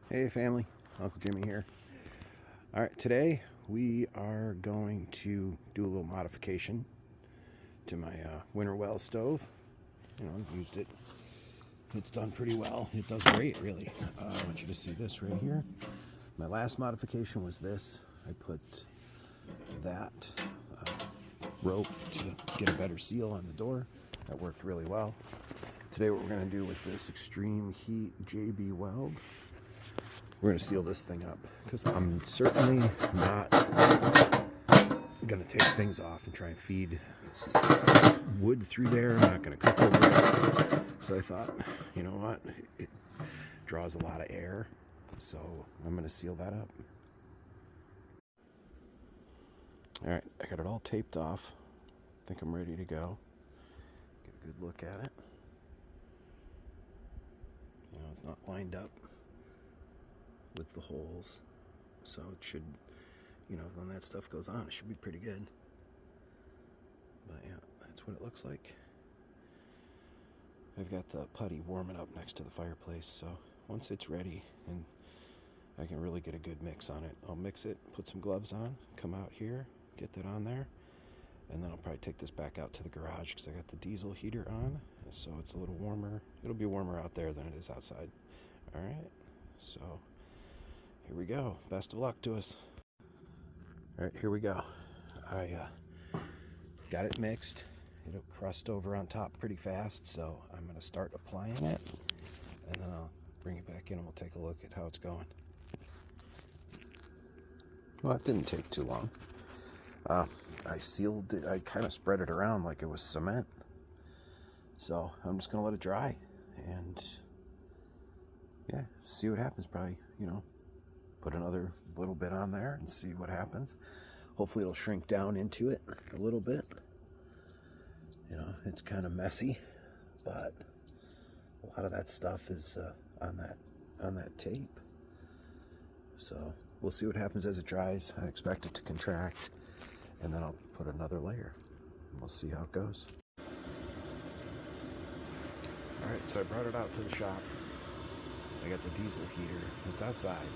Hey family, Uncle Jimmy here. All right, today we are going to do a little modification to my Winnerwell stove. Used it. It's done pretty well. It does great, really. I want you to see this right here. My last modification was this. I put that rope to get a better seal on the door. That worked really well. Today what we're going to do with this extreme heat JB weld, we're going to seal this thing up, because I'm certainly not going to take things off and try and feed wood through there. I'm not going to cook over it. So I thought, you know what, it draws a lot of air, so I'm going to seal that up. Alright, I got it all taped off. I think I'm ready to go. Get a good look at it. It's not lined up with the holes, so it should, when that stuff goes on, it should be pretty good. But yeah, that's what it looks like. I've got the putty warming up next to the fireplace, so once it's ready and I can really get a good mix on it, I'll mix it, put some gloves on, come out here, get that on there, and then I'll probably take this back out to the garage because I got the diesel heater on, so it's a little warmer. It'll be warmer out there than it is outside. Alright, so here we go. Best of luck to us. Alright, here we go. I got it mixed. It'll crust over on top pretty fast, so I'm going to start applying it, and then I'll bring it back in and we'll take a look at how it's going. Well, it didn't take too long. I sealed it. I kind of spread it around like it was cement. So I'm just going to let it dry and yeah, see what happens. Probably, put another little bit on there and see what happens. Hopefully it'll shrink down into it a little bit. It's kind of messy, but a lot of that stuff is on that tape. So we'll see what happens as it dries. I expect it to contract, and then I'll put another layer. We'll see how it goes. Alright, so I brought it out to the shop. I got the diesel heater. It's outside,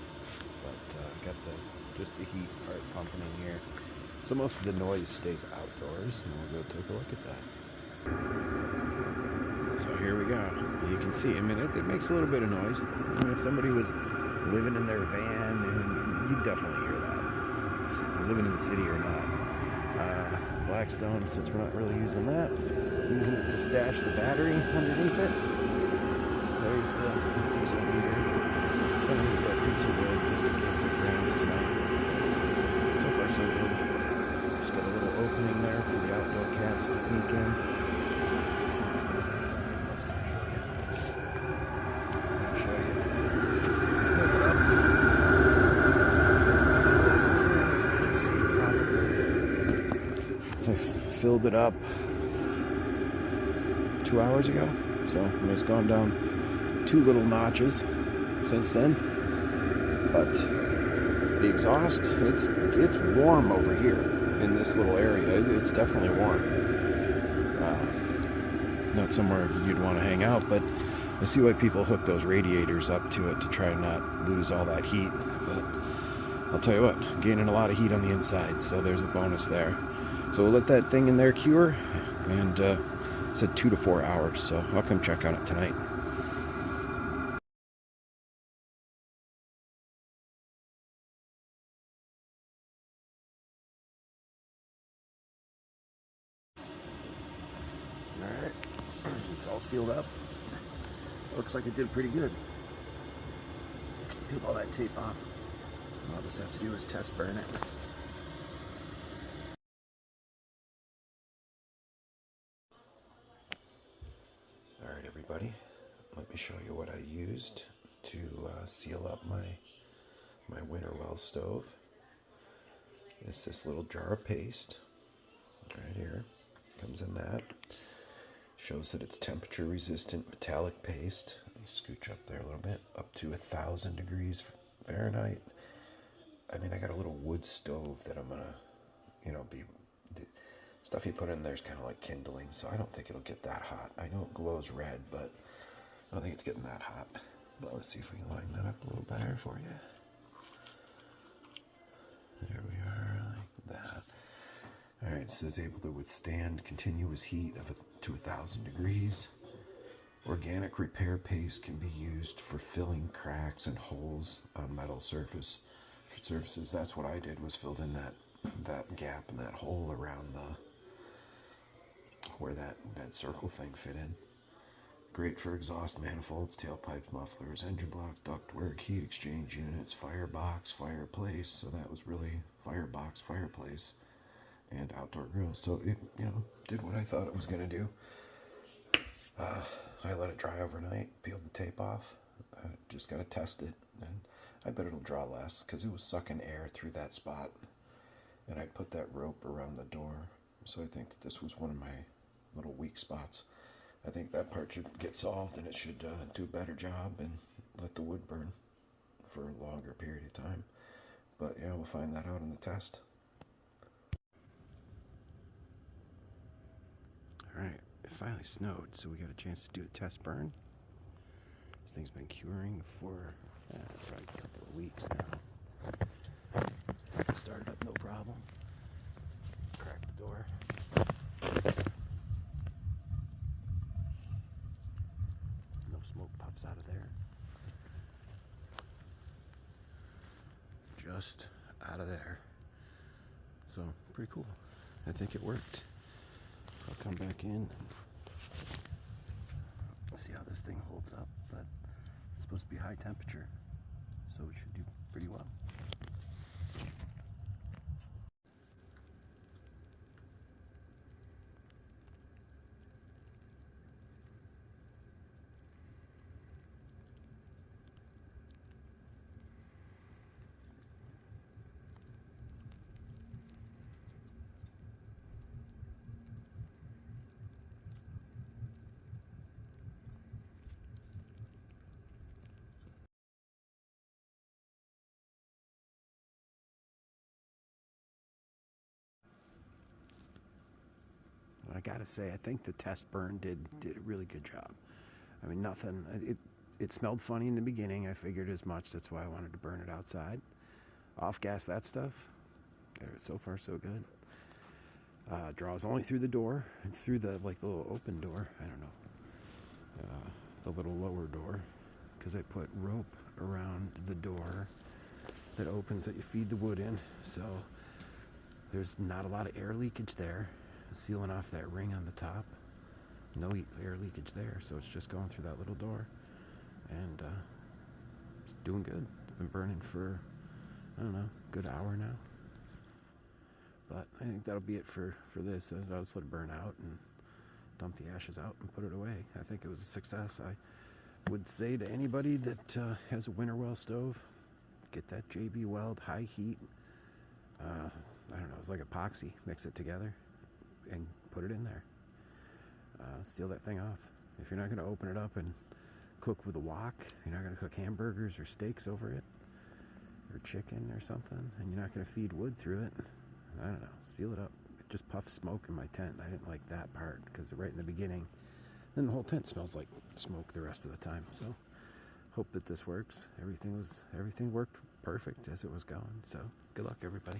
but I got just the heat part pumping in here. So most of the noise stays outdoors, and we'll go take a look at that. So here we go. You can see, it makes a little bit of noise. If somebody was living in their van, you'd definitely hear that. It's living in the city or not. Blackstone, since we're not really using that, using it to stash the battery underneath it. There's the diesel heater. Trying to get that piece of wood just in case it rains tonight. So far so good. Just got a little opening there for the outdoor cats to sneak in. What else can I show you? Fill it up. Let's see, probably. I filled it up 2 hours ago, so it's gone down 2 little notches since then. But the exhaust, it's warm over here in this little area. It's definitely warm. Not somewhere you'd want to hang out, but I see why people hook those radiators up to it to try and not lose all that heat. But I'll tell you what, gaining a lot of heat on the inside, so there's a bonus there. So we'll let that thing in there cure, and it said 2 to 4 hours, so I'll come check on it tonight. Alright, it's all sealed up. Looks like it did pretty good. Peel all that tape off. All I'll just have to do is test burn it. Alright everybody, let me show you what I used to seal up my Winnerwell stove. It's this little jar of paste right here. Comes in that. Shows that it's temperature resistant metallic paste. Let me scooch up there a little bit. Up to 1,000 degrees Fahrenheit. I mean, I got a little wood stove that I'm gonna, the stuff you put in there is kind of like kindling, so I don't think it'll get that hot. I know it glows red, but I don't think it's getting that hot. But let's see if we can line that up a little better for you. There we are, like that. All right, so it's able to withstand continuous heat to 1,000 degrees. Organic repair paste can be used for filling cracks and holes on metal surfaces. That's what I did, was filled in that gap and that hole around where that circle thing fit in. Great for exhaust manifolds, tailpipes, mufflers, engine blocks, ductwork, heat exchange units, firebox, fireplace. So that was really firebox, fireplace, and outdoor grills. So it, did what I thought it was going to do. I let it dry overnight, peeled the tape off. I just got to test it, and I bet it'll draw less because it was sucking air through that spot. And I put that rope around the door. So I think that this was one of my little weak spots. I think that part should get solved, and it should do a better job and let the wood burn for a longer period of time. But yeah, we'll find that out in the test. All right, it finally snowed, so we got a chance to do a test burn. This thing's been curing for probably a couple of weeks now. Started up no problem. Cracked the door. No smoke puffs out of there. Just out of there. So, pretty cool. I think it worked. I'll come back in and see how this thing holds up, but it's supposed to be high temperature, so it should do pretty well. I gotta say, I think the test burn did a really good job. I mean, nothing. It smelled funny in the beginning. I figured as much. That's why I wanted to burn it outside. Off gas that stuff. So far, so good. Draws only through the door and through the little open door. I don't know, the little lower door, because I put rope around the door that opens that you feed the wood in. So there's not a lot of air leakage there. Sealing off that ring on the top. No air leakage there, so it's just going through that little door. And it's doing good. It's been burning for, I don't know, a good hour now. But I think that'll be it for this. I'll just let it burn out and dump the ashes out and put it away. I think it was a success. I would say to anybody that has a Winnerwell stove, get that JB Weld high heat. I don't know, it's like epoxy. Mix it together and put it in there. Seal that thing off. If you're not going to open it up and cook with a wok, you're not going to cook hamburgers or steaks over it, or chicken or something, and you're not going to feed wood through it, I don't know, seal it up. It just puffs smoke in my tent. I didn't like that part because right in the beginning, then the whole tent smells like smoke the rest of the time. So hope that this works. Everything worked perfect as it was going. So good luck, everybody.